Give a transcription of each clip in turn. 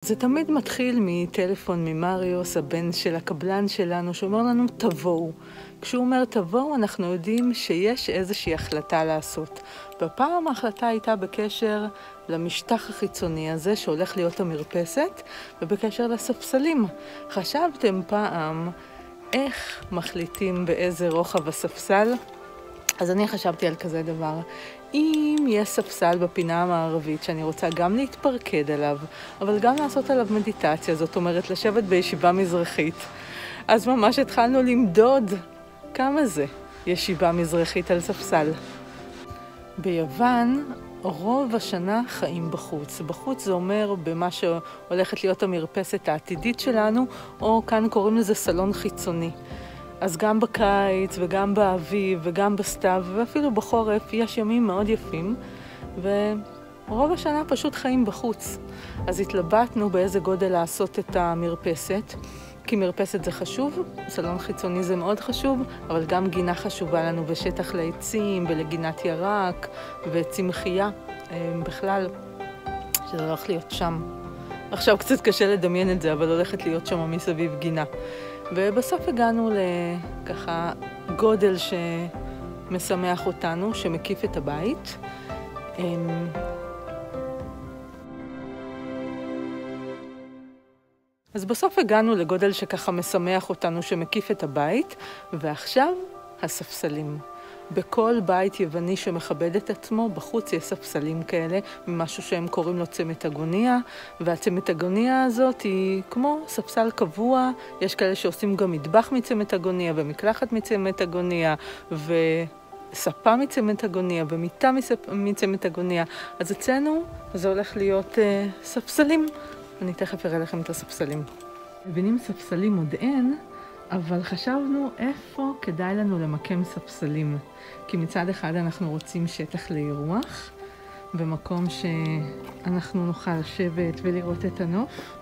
זה תמיד מתחיל מטלפון ממריוס, הבן של הקבלן שלנו, שאומר לנו תבואו. כשהוא אומר תבואו, אנחנו יודעים שיש איזושהי החלטה לעשות. בפעם ההחלטה הייתה בקשר למשטח החיצוני הזה, שהולך להיות המרפסת, ובקשר לספסלים. חשבתם פעם איך מחליטים באיזה רוחב הספסל? אז אני חשבתי על כזה דבר. אם יש ספסל בפינה המערבית שאני רוצה גם להתפרקד עליו, אבל גם לעשות עליו מדיטציה, זאת אומרת לשבת בישיבה מזרחית, אז ממש התחלנו למדוד כמה זה ישיבה מזרחית על ספסל. ביוון רוב השנה חיים בחוץ. בחוץ זה אומר במה שהולכת להיות המרפסת העתידית שלנו, או כאן קוראים לזה סלון חיצוני. אז גם בקיץ וגם באביב וגם בסתיו ואפילו בחורף יש ימים מאוד יפים, ורוב השנה פשוט חיים בחוץ. אז התלבטנו באיזה גודל לעשות את המרפסת, כי מרפסת זה חשוב, סלון חיצוני זה מאוד חשוב, אבל גם גינה חשובה לנו ושטח לעצים ולגינת ירק וצמחייה בכלל, שזה הולך להיות שם. עכשיו קצת קשה לדמיין את זה, אבל הולכת להיות שם מסביב גינה. ובסוף הגענו לככה גודל שמשמח אותנו, שמקיף את הבית. אז בסוף הגענו לגודל שככה משמח אותנו, שמקיף את הבית, ועכשיו הספסלים. בכל בית יווני שמכבד את עצמו, בחוץ יש ספסלים כאלה, ממשהו שהם קוראים לו צמתגוניה, והצמתגוניה הזאת היא כמו ספסל קבוע, יש כאלה שעושים גם מטבח מצמתגוניה, ומקלחת מצמתגוניה, וספה מצמתגוניה, ומיטה מצמתגוניה. אז אצלנו זה הולך להיות ספסלים. אני תכף אראה לכם את הספסלים. מבינים ספסלים עוד אין, אבל חשבנו איפה כדאי לנו למקם ספסלים. כי מצד אחד אנחנו רוצים שטח לאירוח, במקום שאנחנו נוכל לשבת ולראות את הנוף.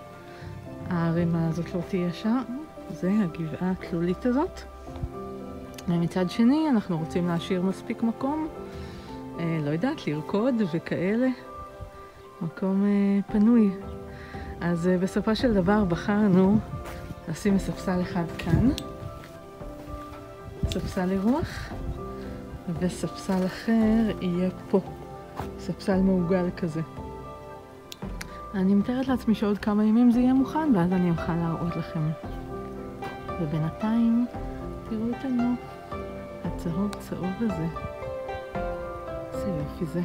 הערימה הזאת לא תהיה שם, זה הגבעה התלולית הזאת. ומצד שני אנחנו רוצים להשאיר מספיק מקום, לא יודעת, לרקוד וכאלה. מקום פנוי. אז בסופו של דבר בחרנו לשים ספסל אחד כאן, ספסל אירוח, וספסל אחר יהיה פה, ספסל מעוגל כזה. אני מתארת לעצמי שעוד כמה ימים זה יהיה מוכן, ואז אני אוכל להראות לכם. ובינתיים תראו את הנוף הצהוב צהוב הזה. איזה יופי זה.